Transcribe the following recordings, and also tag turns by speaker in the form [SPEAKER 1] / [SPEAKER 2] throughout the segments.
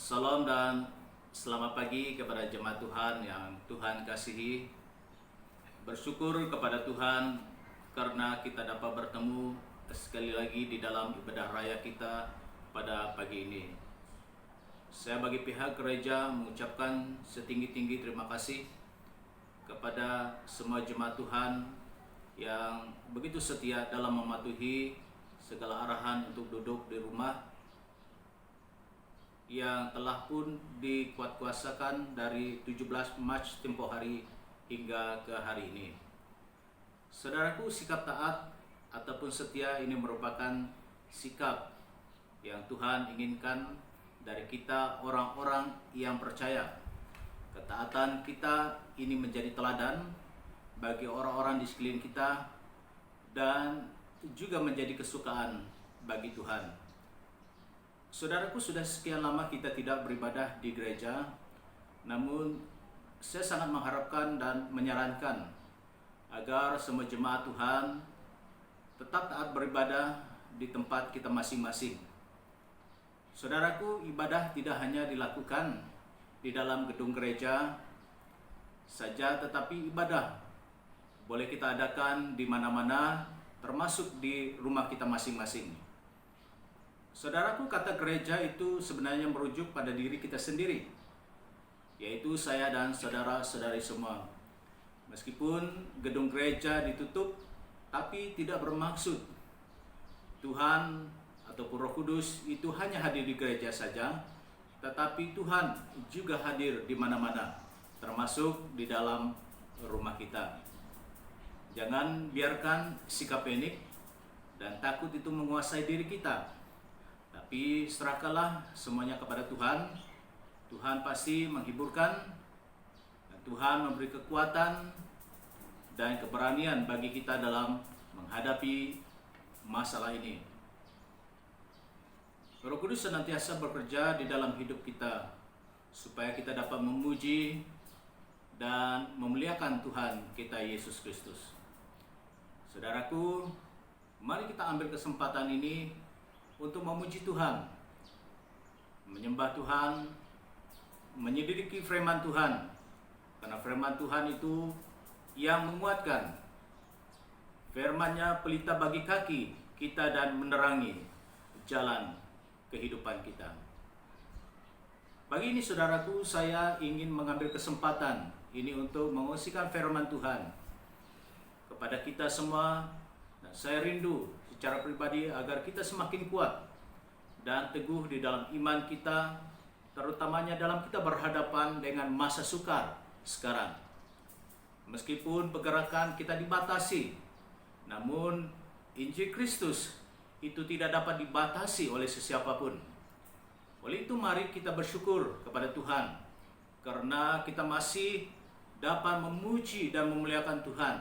[SPEAKER 1] Salam dan selamat pagi kepada jemaat Tuhan yang Tuhan kasihi. Bersyukur kepada Tuhan karena kita dapat bertemu sekali lagi di dalam ibadah raya kita pada pagi ini. Saya bagi pihak gereja mengucapkan setinggi-tinggi terima kasih kepada semua jemaat Tuhan yang begitu setia dalam mematuhi segala arahan untuk duduk di rumah, yang telah pun dikuatkuasakan dari 17 Mac tempoh hari hingga ke hari ini. Saudaraku, sikap taat ataupun setia ini merupakan sikap yang Tuhan inginkan dari kita orang-orang yang percaya. Ketaatan kita ini menjadi teladan bagi orang-orang di sekeliling kita dan juga menjadi kesukaan bagi Tuhan. Saudaraku, sudah sekian lama kita tidak beribadah di gereja, namun saya sangat mengharapkan dan menyarankan agar semua jemaat Tuhan tetap taat beribadah di tempat kita masing-masing. Saudaraku, ibadah tidak hanya dilakukan di dalam gedung gereja saja, tetapi ibadah boleh kita adakan di mana-mana, termasuk di rumah kita masing-masing. Saudaraku, kata gereja itu sebenarnya merujuk pada diri kita sendiri, yaitu saya dan saudara-saudari semua. Meskipun gedung gereja ditutup, tapi tidak bermaksud Tuhan ataupun Roh Kudus itu hanya hadir di gereja saja, tetapi Tuhan juga hadir di mana-mana, termasuk di dalam rumah kita. Jangan biarkan sikap panik dan takut itu menguasai diri kita. Tapi serahkanlah semuanya kepada Tuhan. Tuhan pasti menghiburkan, dan Tuhan memberi kekuatan dan keberanian bagi kita dalam menghadapi masalah ini. Roh Kudus senantiasa bekerja di dalam hidup kita supaya kita dapat memuji dan memuliakan Tuhan kita Yesus Kristus. Saudaraku, mari kita ambil kesempatan ini untuk memuji Tuhan, menyembah Tuhan, menyelidiki firman Tuhan, karena firman Tuhan itu yang menguatkan. Firman-Nya pelita bagi kaki kita dan menerangi jalan kehidupan kita. Pagi ini saudaraku, saya ingin mengambil kesempatan ini untuk mengungsikan firman Tuhan kepada kita semua, dan saya rindu secara pribadi agar kita semakin kuat dan teguh di dalam iman kita, terutamanya dalam kita berhadapan dengan masa sukar sekarang. Meskipun pergerakan kita dibatasi, namun Injil Kristus itu tidak dapat dibatasi oleh sesiapapun. Oleh itu mari kita bersyukur kepada Tuhan karena kita masih dapat memuji dan memuliakan Tuhan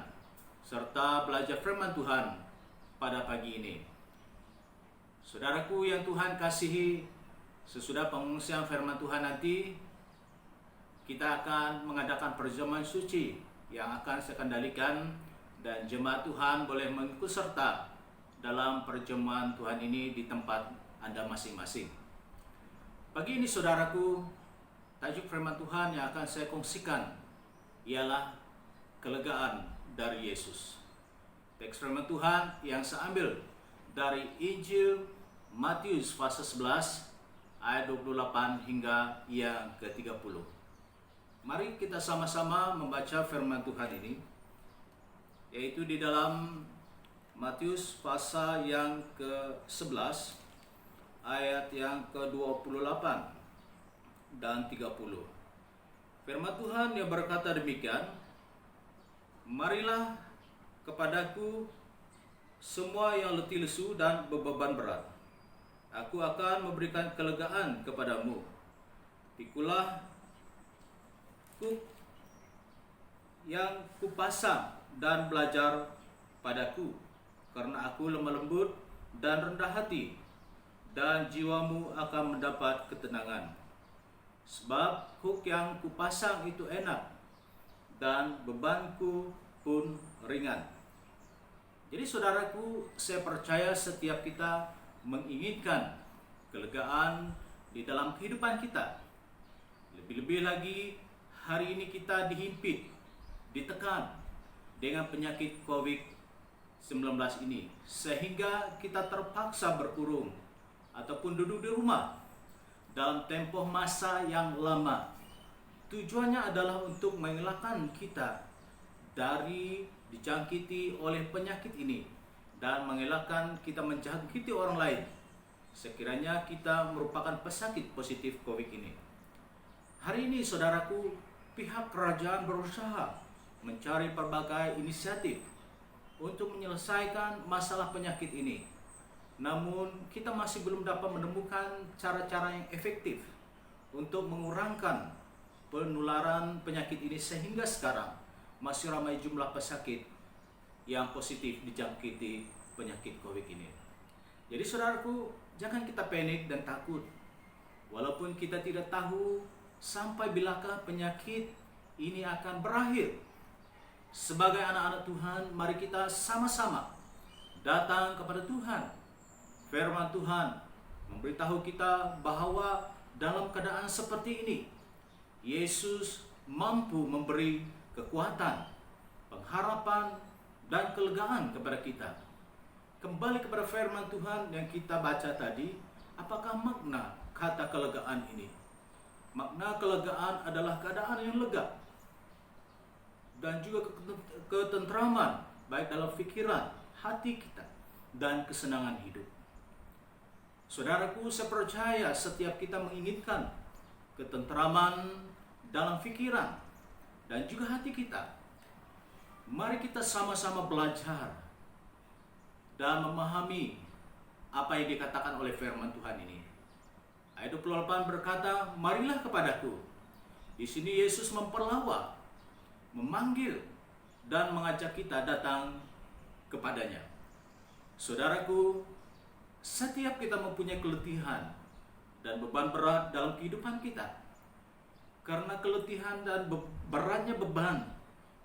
[SPEAKER 1] serta belajar firman Tuhan pada pagi ini. Saudaraku yang Tuhan kasihi, sesudah pengungsian firman Tuhan nanti, kita akan mengadakan perjamuan suci yang akan saya kendalikan, dan jemaat Tuhan boleh mengikut serta dalam perjamuan Tuhan ini di tempat Anda masing-masing. Pagi ini saudaraku, tajuk firman Tuhan yang akan saya kongsikan ialah kelegaan dari Yesus. Teks firman Tuhan yang saya ambil dari Injil Matius pasal 11 ayat 28 hingga yang ke-30. Mari kita sama-sama membaca firman Tuhan ini, yaitu di dalam Matius pasal yang ke-11 ayat yang ke-28 dan 30. Firman Tuhan yang berkata demikian, "Marilah kepadaku semua yang letih lesu dan bebeban berat. Aku akan memberikan kelegaan kepadamu. Pikulah kuk yang kupasang dan belajar padaku, karena aku lemah lembut dan rendah hati, dan jiwamu akan mendapat ketenangan. Sebab kuk yang kupasang itu enak, dan bebanku pun ringan." Jadi saudaraku, saya percaya setiap kita menginginkan kelegaan di dalam kehidupan kita. Lebih-lebih lagi hari ini kita dihimpit, ditekan dengan penyakit COVID-19 ini, sehingga kita terpaksa berkurung ataupun duduk di rumah dalam tempoh masa yang lama. Tujuannya adalah untuk mengelakkan kita dari dijangkiti oleh penyakit ini dan mengelakkan kita menjangkiti orang lain sekiranya kita merupakan pesakit positif COVID ini. Hari ini saudaraku, pihak kerajaan berusaha mencari berbagai inisiatif untuk menyelesaikan masalah penyakit ini. Namun kita masih belum dapat menemukan cara-cara yang efektif untuk mengurangkan penularan penyakit ini, sehingga sekarang masih ramai jumlah pesakit yang positif dijangkiti penyakit COVID ini. Jadi saudaraku, jangan kita panik dan takut. Walaupun kita tidak tahu sampai bilakah penyakit ini akan berakhir. Sebagai anak-anak Tuhan, mari kita sama-sama datang kepada Tuhan. Firman Tuhan memberitahu kita bahwa dalam keadaan seperti ini, Yesus mampu memberi kekuatan, pengharapan, dan kelegaan kepada kita. Kembali kepada firman Tuhan yang kita baca tadi, apakah makna kata kelegaan ini? Makna kelegaan adalah keadaan yang lega dan juga ketentraman baik dalam pikiran, hati kita, dan kesenangan hidup. Saudaraku, saya percaya setiap kita menginginkan ketentraman dalam pikiran dan juga hati kita. Mari kita sama-sama belajar dan memahami apa yang dikatakan oleh firman Tuhan ini. Ayat 28 berkata, "Marilah kepadaku." Di sini Yesus memperlawa, memanggil, dan mengajak kita datang kepadanya. Saudaraku, setiap kita mempunyai keletihan dan beban berat dalam kehidupan kita. Karena keletihan dan beratnya beban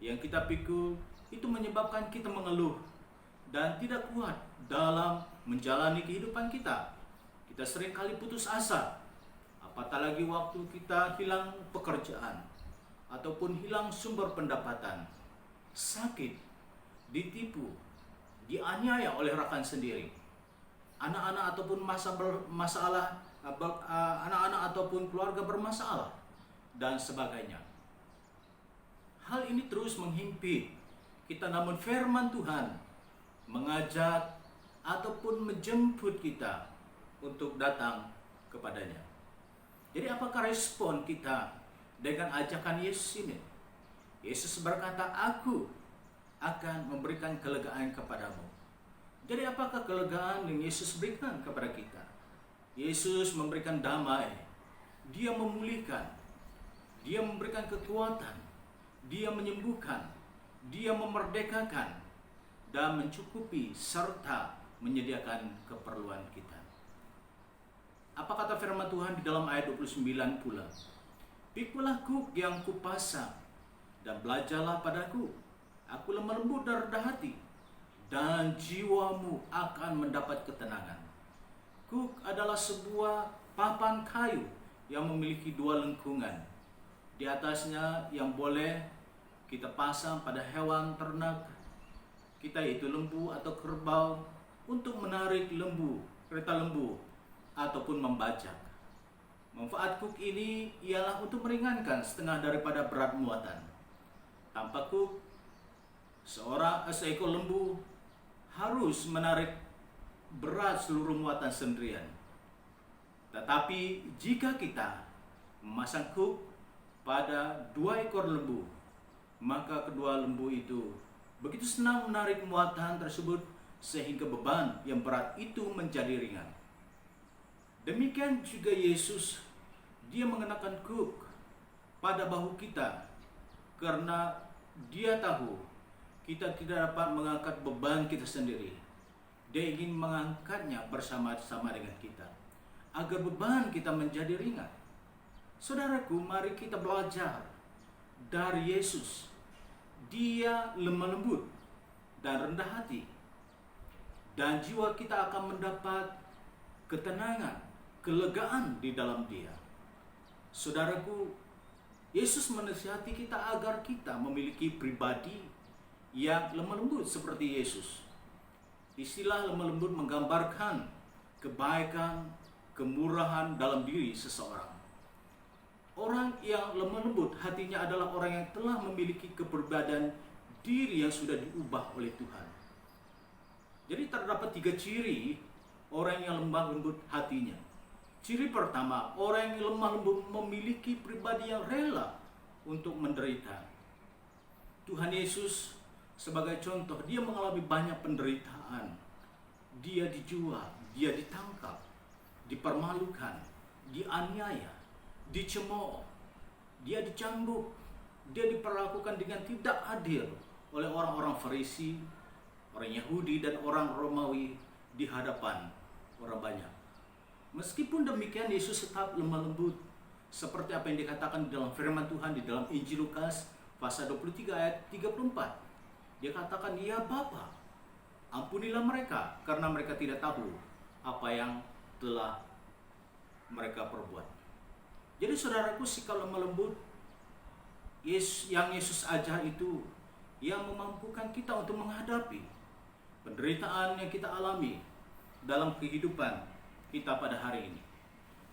[SPEAKER 1] yang kita pikul itu menyebabkan kita mengeluh dan tidak kuat dalam menjalani kehidupan kita. Kita seringkali putus asa, apatah lagi waktu kita hilang pekerjaan ataupun hilang sumber pendapatan, sakit, ditipu, dianiaya oleh rekan sendiri, anak-anak ataupun anak-anak ataupun keluarga bermasalah, dan sebagainya. Hal ini terus menghimpit kita, namun firman Tuhan mengajak ataupun menjemput kita untuk datang kepadanya. Jadi apakah respon kita dengan ajakan Yesus ini? Yesus berkata, "Aku akan memberikan kelegaan kepadamu." Jadi apakah kelegaan yang Yesus berikan kepada kita? Yesus memberikan damai, Dia memulihkan, Dia memberikan kekuatan, Dia menyembuhkan, Dia memerdekakan, dan mencukupi serta menyediakan keperluan kita. Apa kata firman Tuhan di dalam ayat 29 pula? "Pikulah kuk yang kupasang dan belajarlah padaku. Aku lemah lembut dan rendah hati, dan jiwamu akan mendapat ketenangan." Kuk adalah sebuah papan kayu yang memiliki dua lengkungan. Di atasnya yang boleh kita pasang pada hewan ternak kita, yaitu lembu atau kerbau, untuk menarik kereta lembu ataupun membajak. Manfaat kuk ini ialah untuk meringankan setengah daripada berat muatan. Tanpa kuk, seekor lembu harus menarik berat seluruh muatan sendirian. Tetapi jika kita memasang kuk pada 2 ekor lembu, maka kedua lembu itu begitu senang menarik muatan tersebut sehingga beban yang berat itu menjadi ringan. Demikian juga Yesus, Dia mengenakan kuk pada bahu kita karena Dia tahu kita tidak dapat mengangkat beban kita sendiri. Dia ingin mengangkatnya bersama-sama dengan kita agar beban kita menjadi ringan. Saudaraku, mari kita belajar dari Yesus. Dia lemah lembut dan rendah hati, dan jiwa kita akan mendapat ketenangan kelegaan di dalam Dia. Saudaraku, Yesus menasihati kita agar kita memiliki pribadi yang lemah lembut seperti Yesus. Istilah lemah lembut menggambarkan kebaikan, kemurahan dalam diri seseorang. Orang yang lemah lembut hatinya adalah orang yang telah memiliki kepribadian diri yang sudah diubah oleh Tuhan. Jadi terdapat 3 ciri orang yang lemah lembut hatinya. Ciri pertama, orang yang lemah lembut memiliki pribadi yang rela untuk menderita. Tuhan Yesus sebagai contoh, dia mengalami banyak penderitaan. Dia dijual, dia ditangkap, dipermalukan, dianiaya, dicemooh, dia dicambuk, dia diperlakukan dengan tidak adil oleh orang-orang Farisi, orang Yahudi dan orang Romawi di hadapan orang banyak. Meskipun demikian, Yesus tetap lemah lembut seperti apa yang dikatakan di dalam firman Tuhan di dalam Injil Lukas pasal 23 ayat 34. Dia katakan, "Ya Bapa, ampunilah mereka karena mereka tidak tahu apa yang telah mereka perbuat." Jadi saudaraku, sikap lemah lembut yang Yesus ajar itu yang memampukan kita untuk menghadapi penderitaan yang kita alami dalam kehidupan kita pada hari ini,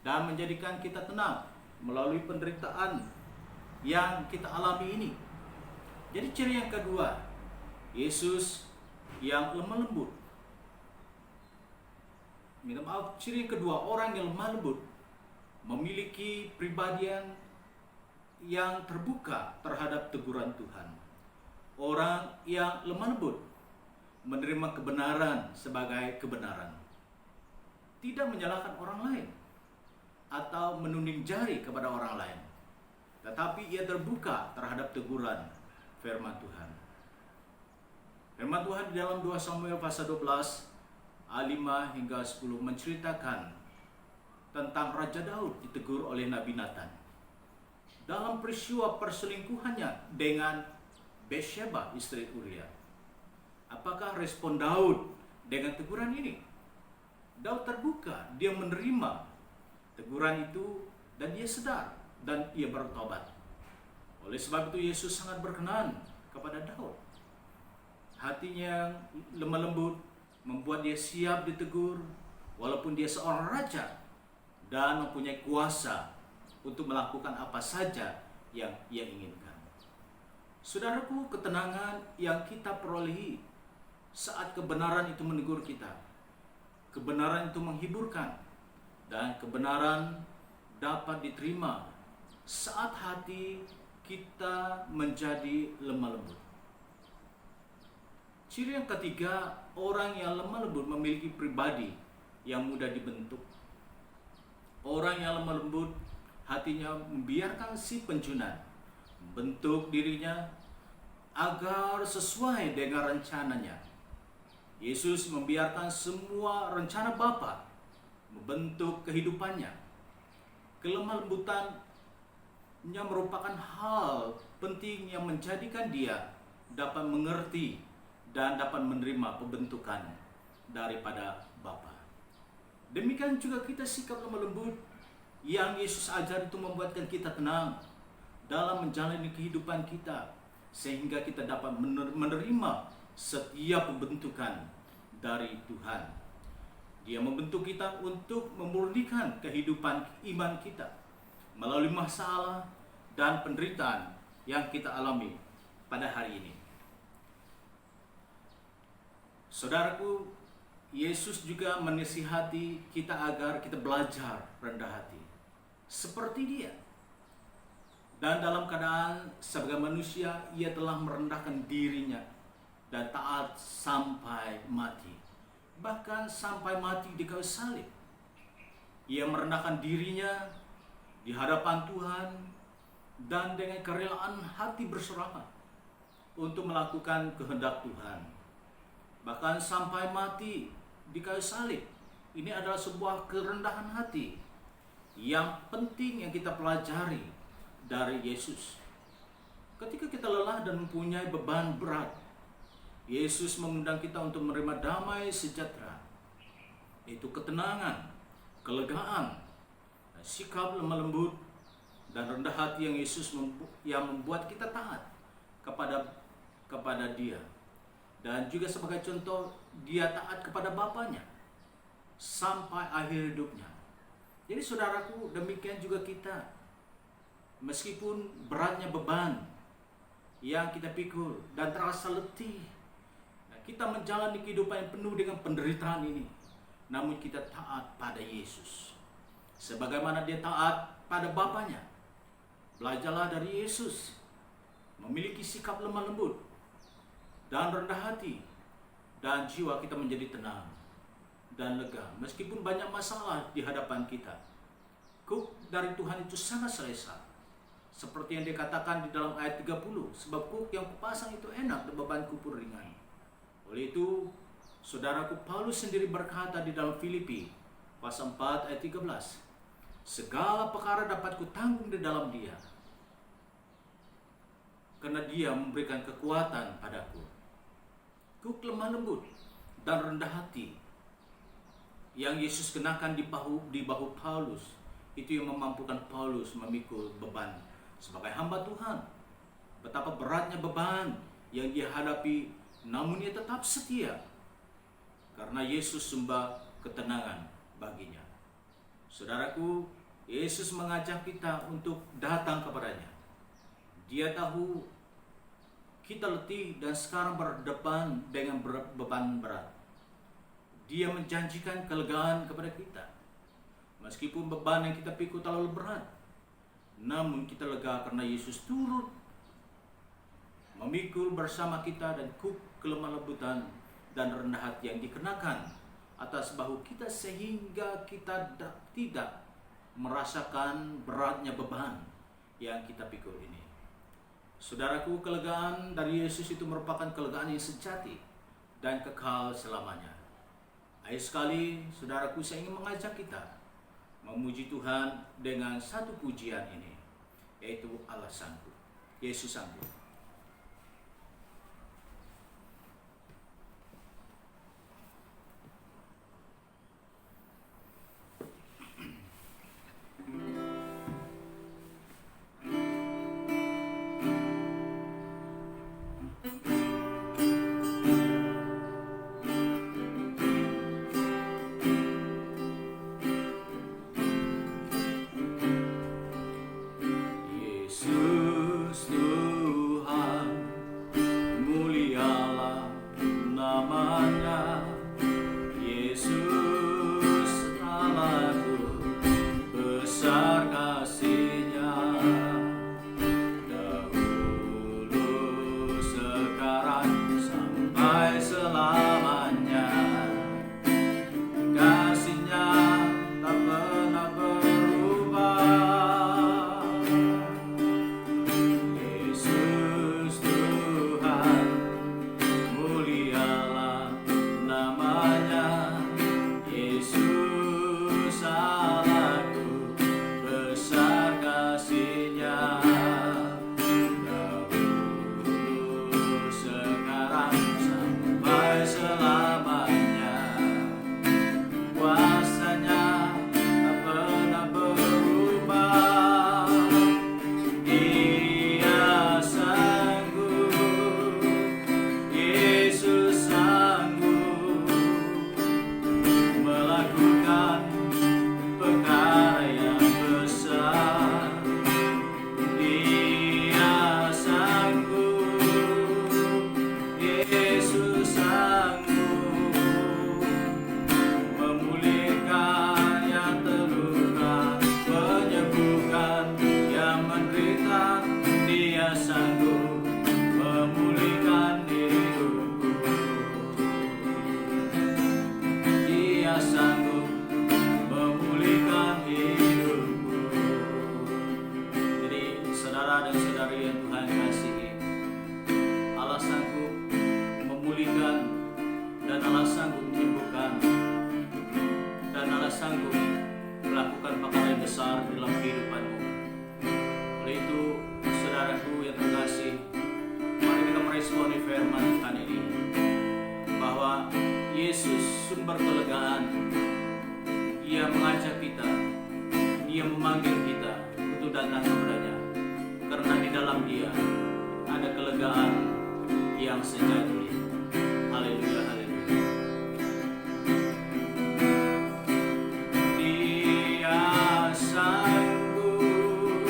[SPEAKER 1] dan menjadikan kita tenang melalui penderitaan yang kita alami ini. Jadi ciri yang kedua, Yesus yang lemah lembut. Minta maaf, ciri yang kedua, orang yang lemah lembut memiliki pribadian yang terbuka terhadap teguran Tuhan. Orang yang lemah lembut menerima kebenaran sebagai kebenaran, tidak menyalahkan orang lain atau menunding jari kepada orang lain, tetapi ia terbuka terhadap teguran firman Tuhan. Firman Tuhan di dalam 2 Samuel pasal 12 ayat 5 hingga 10 menceritakan tentang Raja Daud ditegur oleh Nabi Nathan dalam peristiwa perselingkuhannya dengan Bathsheba, istri Uria. Apakah respon Daud dengan teguran ini? Daud terbuka, dia menerima teguran itu dan dia sadar dan ia bertobat. Oleh sebab itu Yesus sangat berkenan kepada Daud. Hatinya yang lemah lembut membuat dia siap ditegur walaupun dia seorang raja dan mempunyai kuasa untuk melakukan apa saja yang ia inginkan. Saudaraku, ketenangan yang kita perolehi saat kebenaran itu menegur kita, kebenaran itu menghiburkan, dan kebenaran dapat diterima saat hati kita menjadi lemah lembut. Ciri yang ketiga, orang yang lemah lembut memiliki pribadi yang mudah dibentuk. Orang yang lemah lembut hatinya membiarkan si pencunan membentuk dirinya agar sesuai dengan rencananya. Yesus membiarkan semua rencana Bapa membentuk kehidupannya. Kelemah lembutannya merupakan hal penting yang menjadikan dia dapat mengerti dan dapat menerima pembentukan daripada Bapa. Demikian juga kita sikap lemah lembut yang Yesus ajar itu membuatkan kita tenang dalam menjalani kehidupan kita, sehingga kita dapat menerima setiap pembentukan dari Tuhan. Dia membentuk kita untuk memurnikan kehidupan iman kita melalui masalah dan penderitaan yang kita alami pada hari ini. Saudaraku, Yesus juga menasihati kita agar kita belajar rendah hati seperti Dia. Dan dalam keadaan sebagai manusia, Ia telah merendahkan dirinya dan taat sampai mati, bahkan sampai mati di kayu salib. Ia merendahkan dirinya di hadapan Tuhan dan dengan kerelaan hati berserah untuk melakukan kehendak Tuhan, bahkan sampai mati di kayu salib. Ini adalah sebuah kerendahan hati yang penting yang kita pelajari dari Yesus. Ketika kita lelah dan mempunyai beban berat, Yesus mengundang kita untuk menerima damai sejahtera, yaitu ketenangan, kelegaan sikap lemah lembut dan rendah hati yang yang membuat kita taat kepada Dia. Dan juga sebagai contoh, dia taat kepada bapaknya sampai akhir hidupnya. Jadi saudaraku, demikian juga kita. Meskipun beratnya beban yang kita pikul dan terasa letih, kita menjalani kehidupan yang penuh dengan penderitaan ini, namun kita taat pada Yesus sebagaimana dia taat pada bapaknya. Belajarlah dari Yesus, memiliki sikap lemah lembut dan rendah hati, dan jiwa kita menjadi tenang dan lega meskipun banyak masalah di hadapan kita. Kuk dari Tuhan itu sangat selesa, seperti yang dikatakan di dalam ayat 30, sebab kuk yang kupasang itu enak dan bebanku pun ringan. Oleh itu, saudaraku, Paulus sendiri berkata di dalam Filipi pasal 4 ayat 13, segala perkara dapat kutanggung di dalam Dia, karena Dia memberikan kekuatan padaku. Kuk lemah lembut dan rendah hati yang Yesus kenakan di bahu Paulus, itu yang memampukan Paulus memikul beban sebagai hamba Tuhan. Betapa beratnya beban yang dia hadapi, namun dia tetap setia karena Yesus sumber ketenangan baginya. Saudaraku, Yesus mengajak kita untuk datang kepadanya. Dia tahu kita letih dan sekarang berdepan dengan beban berat. Dia menjanjikan kelegaan kepada kita. Meskipun beban yang kita pikul terlalu berat, namun kita lega karena Yesus turut memikul bersama kita, dan kuk kelemah lembutan dan rendah hati yang dikenakan atas bahu kita sehingga kita tidak merasakan beratnya beban yang kita pikul ini. Saudaraku, kelegaan dari Yesus itu merupakan kelegaan yang sejati dan kekal selamanya. Akhir sekali, saudaraku, saya ingin mengajak kita memuji Tuhan dengan satu pujian ini, yaitu Allah sanggup, Yesus sanggup. Dia Dia memanggil kita untuk datang kepadanya, karena di dalam Dia ada kelegaan yang sejati. Haleluya, haleluya. Dia sanggup,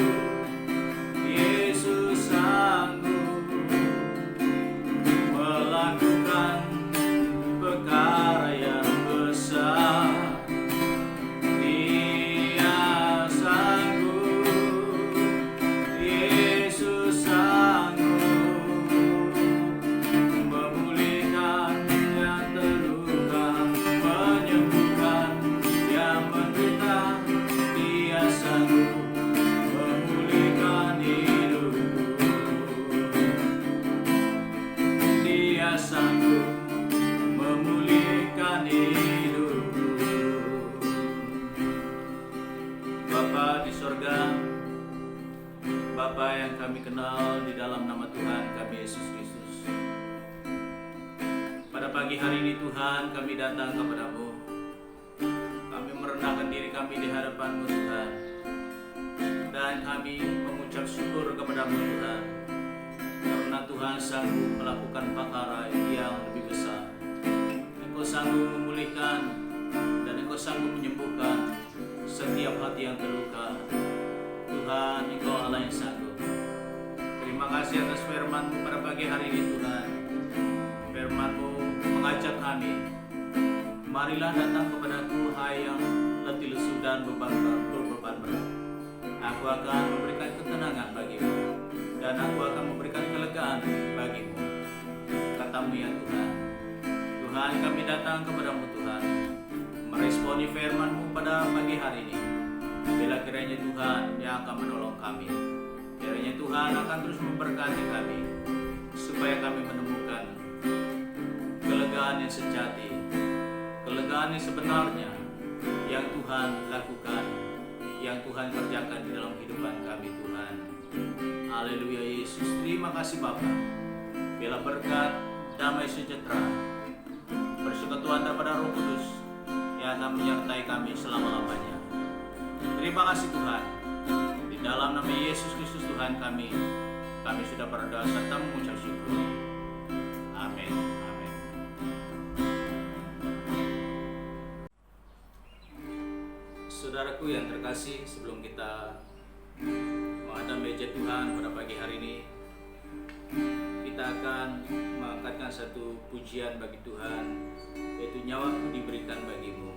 [SPEAKER 1] Yesus sanggup melakukan perkara yang besar. Bapa di sorga, Bapa yang kami kenal di dalam nama Tuhan kami Yesus Kristus, pada pagi hari ini Tuhan kami datang kepada-Mu. Kami merendahkan diri kami di hadapan-Mu Tuhan, dan kami mengucap syukur kepada-Mu Tuhan, karena Tuhan sanggup melakukan perkara yang lebih besar. Engkau sanggup memulihkan dan Engkau sanggup menyembuhkan setiap hati yang terluka. Tuhan, Engkau Allah yang sanggup. Terima kasih atas firman-Mu pada pagi hari ini Tuhan. Firman-Mu mengajak kami, marilah datang kepadaku hai yang letih lesu dan berbeban berat. Aku akan memberikan ketenangan bagimu, dan aku akan memberikan kelegaan bagimu. Kata-Mu ya Tuhan. Tuhan, kami datang kepadamu Tuhan, meresponi firman-Mu pada pagi hari ini. Bila kiranya Tuhan yang akan menolong kami, kiranya Tuhan akan terus memberkati kami, supaya kami menemukan kelegaan yang sejati, kelegaan yang sebenarnya yang Tuhan lakukan, yang Tuhan kerjakan di dalam kehidupan kami Tuhan. Haleluya Yesus, terima kasih Bapa. Bila berkat, damai sejahtera, persekutuan daripada Roh Kudus yang akan menyertai kami selama-lamanya. Terima kasih Tuhan. Di dalam nama Yesus Kristus Tuhan kami sudah berdoa serta mengucap syukur. Amin. Amin. Saudaraku yang terkasih, sebelum kita menghadap meja Tuhan pada pagi hari ini, kita akan mengangkatkan satu pujian bagi Tuhan, yaitu nyawaku diberikan bagimu.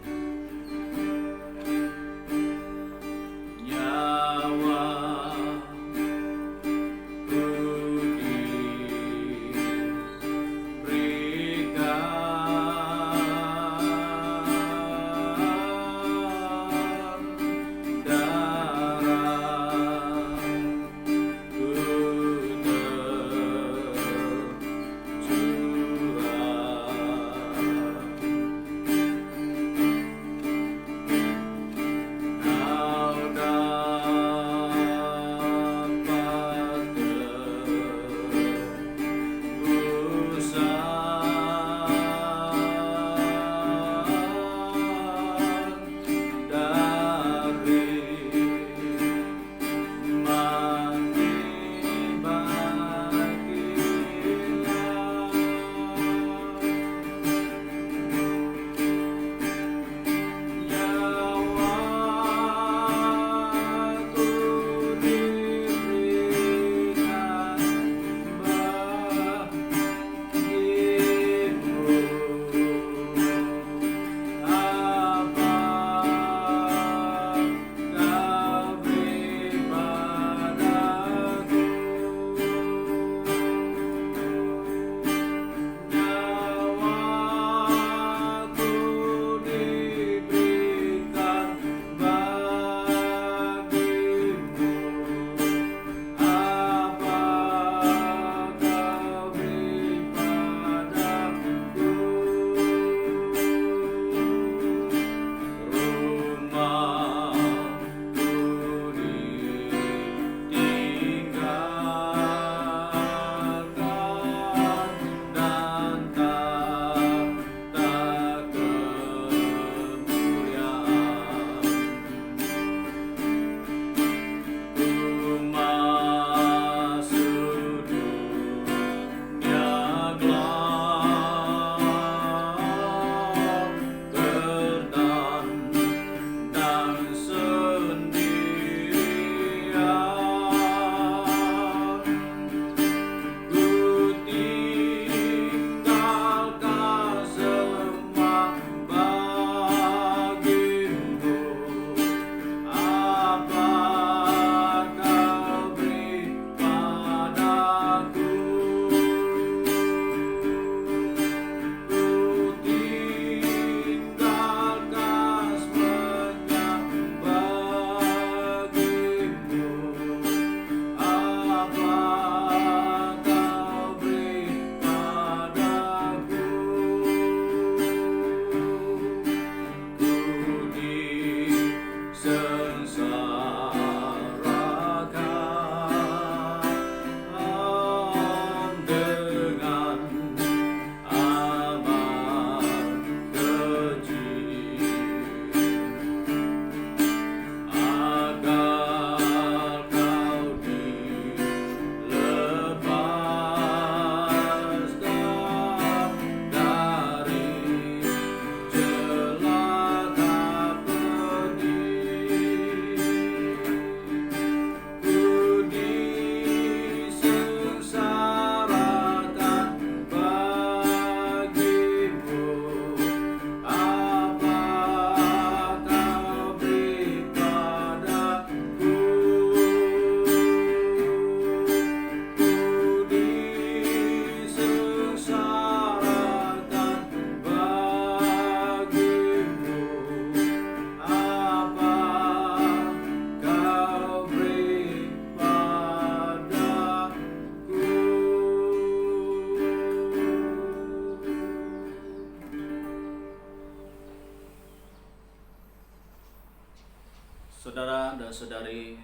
[SPEAKER 1] saudara dan saudari,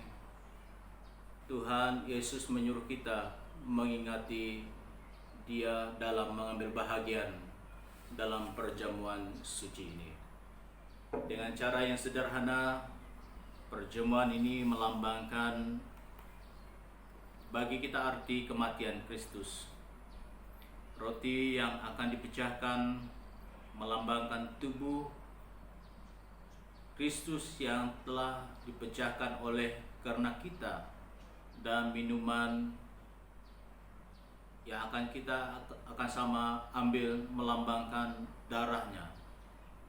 [SPEAKER 1] Tuhan Yesus menyuruh kita mengingati Dia dalam mengambil bahagian dalam perjamuan suci ini. Dengan cara yang sederhana, perjamuan ini melambangkan bagi kita arti kematian Kristus. Roti yang akan dipecahkan melambangkan tubuh Kristus yang telah dipecahkan oleh karena kita, dan minuman yang kita akan sama ambil melambangkan darahnya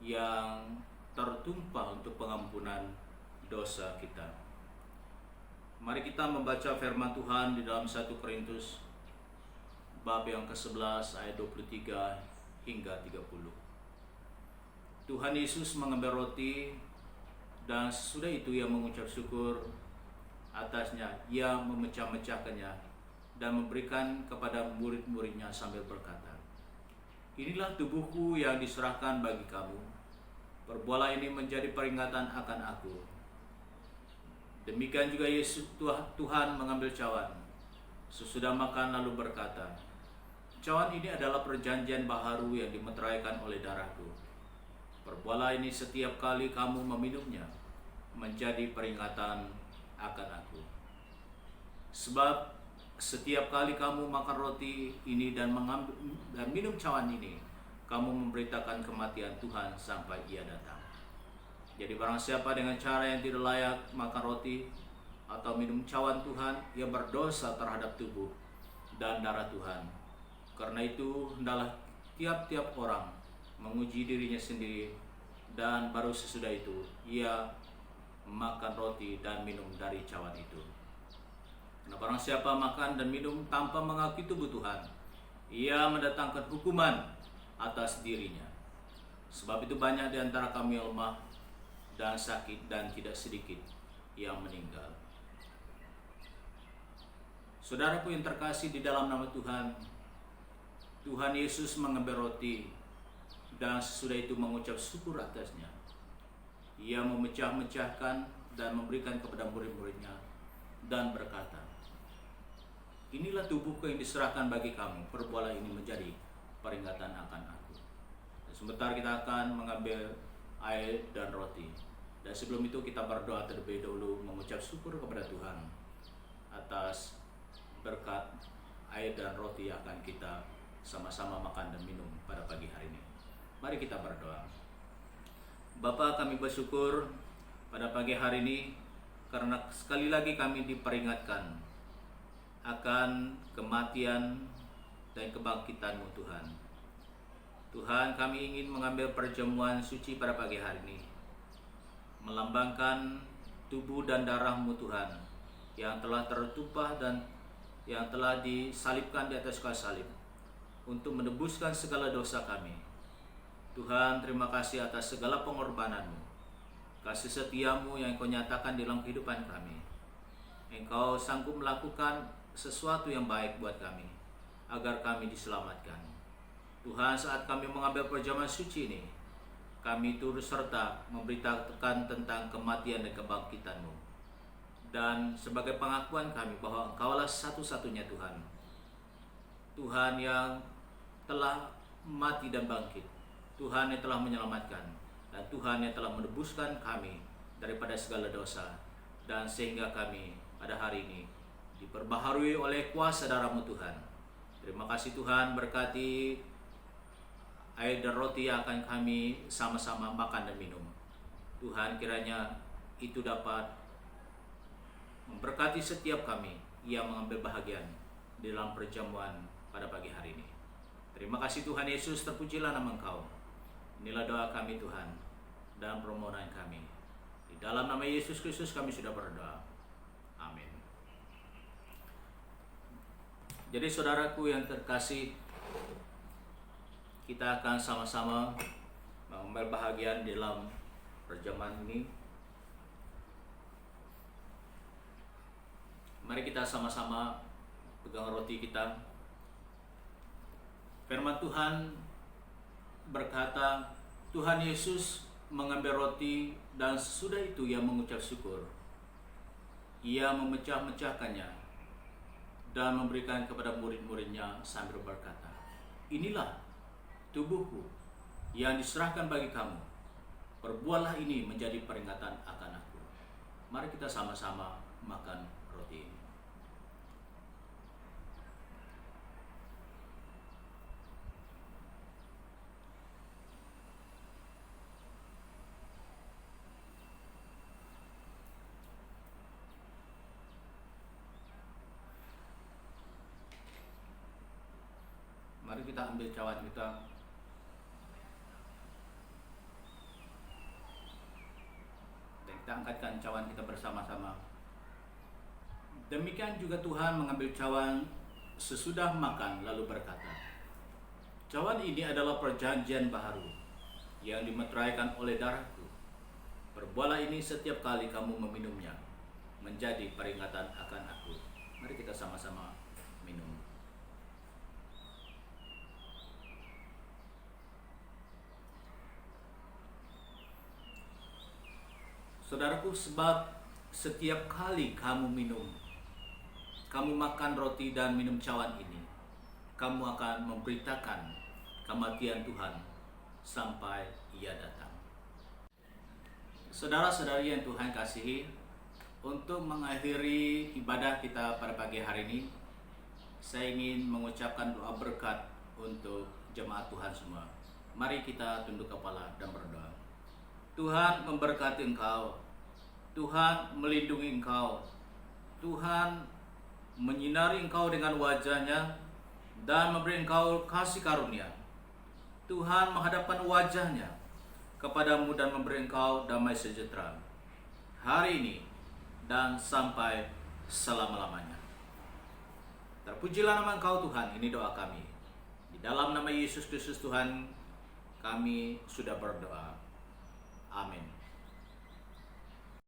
[SPEAKER 1] yang tertumpah untuk pengampunan dosa kita. Mari kita membaca firman Tuhan di dalam 1 Korintus bab yang ke-11 ayat 23 hingga 30. Tuhan Yesus mengambil roti, dan sesudah itu Ia mengucap syukur atasnya. Ia memecah-mecahkannya dan memberikan kepada murid-muridnya sambil berkata, "Inilah tubuhku yang diserahkan bagi kamu. Perbuatlah ini menjadi peringatan akan aku." Demikian juga Yesus Tuhan mengambil cawan sesudah makan lalu berkata, "Cawan ini adalah perjanjian baharu yang dimeteraikan oleh darahku. Perbuatlah ini setiap kali kamu meminumnya menjadi peringatan akan aku. Sebab setiap kali kamu makan roti ini dan minum cawan ini, kamu memberitakan kematian Tuhan sampai Ia datang." Jadi barang siapa dengan cara yang tidak layak makan roti atau minum cawan Tuhan, ia berdosa terhadap tubuh dan darah Tuhan. Karena itu hendaklah tiap-tiap orang menguji dirinya sendiri, dan baru sesudah itu ia makan roti dan minum dari cawan itu. Karena barang siapa makan dan minum tanpa mengakui tubuh Tuhan, ia mendatangkan hukuman atas dirinya. Sebab itu banyak di antara kami lemah dan sakit, dan tidak sedikit yang meninggal. Saudaraku yang terkasih di dalam nama Tuhan, Tuhan Yesus mengambil roti dan sesudah itu mengucap syukur atasnya. Ia memecah-mecahkan dan memberikan kepada murid-muridnya dan berkata, "Inilah tubuhku yang diserahkan bagi kamu. Perbuatlah ini menjadi peringatan akan aku." Dan sebentar kita akan mengambil air dan roti. Dan sebelum itu kita berdoa terlebih dahulu mengucap syukur kepada Tuhan atas berkat air dan roti yang akan kita sama-sama makan dan minum pada pagi hari ini. Mari kita berdoa. Bapa, kami bersyukur pada pagi hari ini karena sekali lagi kami diperingatkan akan kematian dan kebangkitan-Mu Tuhan. Tuhan, kami ingin mengambil perjamuan suci pada pagi hari ini, melambangkan tubuh dan darah-Mu Tuhan yang telah tertumpah dan yang telah disalibkan di atas kayu salib untuk menebuskan segala dosa kami. Tuhan, terima kasih atas segala pengorbanan-Mu, kasih setia-Mu yang Engkau nyatakan dalam kehidupan kami. Engkau sanggup melakukan sesuatu yang baik buat kami agar kami diselamatkan. Tuhan, saat kami mengambil perjamuan suci ini, kami turut serta memberitakan tentang kematian dan kebangkitan-Mu. Dan sebagai pengakuan kami bahwa Engkaulah satu-satunya Tuhan. Tuhan yang telah mati dan bangkit. Tuhan yang telah menyelamatkan. Dan Tuhan yang telah menebuskan kami daripada segala dosa. Dan sehingga kami pada hari ini diperbaharui oleh kuasa darah-Mu Tuhan. Terima kasih Tuhan, berkati air dan roti yang akan kami sama-sama makan dan minum. Tuhan, kiranya itu dapat memberkati setiap kami yang mengambil bahagian di dalam perjamuan pada pagi hari ini. Terima kasih Tuhan Yesus, terpujilah nama Engkau. Inilah doa kami Tuhan dan permohonan kami. Di dalam nama Yesus Kristus kami sudah berdoa. Amin. Jadi saudaraku yang terkasih, kita akan sama-sama mengambil bahagian dalam perjamuan ini. Mari kita sama-sama pegang roti kita. Firman Tuhan berkata, Tuhan Yesus mengambil roti dan sesudah itu Ia mengucap syukur. Ia memecah-mecahkannya dan memberikan kepada murid-muridnya sambil berkata, "Inilah tubuhku yang diserahkan bagi kamu. Perbuatlah ini menjadi peringatan akan aku." Mari kita sama-sama makan roti ini. Mari kita ambil cawan kita. Dan kita angkatkan cawan kita bersama-sama. Demikian juga Tuhan mengambil cawan sesudah makan lalu berkata, "Cawan ini adalah perjanjian baru yang dimeteraikan oleh darahku. Perbuatlah ini setiap kali kamu meminumnya, menjadi peringatan akan aku." Mari kita sama-sama minum. Saudaraku, sebab setiap kali kamu makan roti dan minum cawan ini, kamu akan memberitakan kematian Tuhan sampai Ia datang. Saudara-saudari yang Tuhan kasihi, untuk mengakhiri ibadah kita pada pagi hari ini, saya ingin mengucapkan doa berkat untuk jemaat Tuhan semua. Mari kita tunduk kepala dan berdoa. Tuhan memberkati engkau, Tuhan melindungi engkau, Tuhan menyinari engkau dengan wajah-Nya dan memberi engkau kasih karunia. Tuhan menghadapkan wajah-Nya kepadamu dan memberi engkau damai sejahtera hari ini dan sampai selama-lamanya. Terpujilah nama Engkau Tuhan, ini doa kami. Di dalam nama Yesus Kristus Tuhan, kami sudah berdoa. Amin.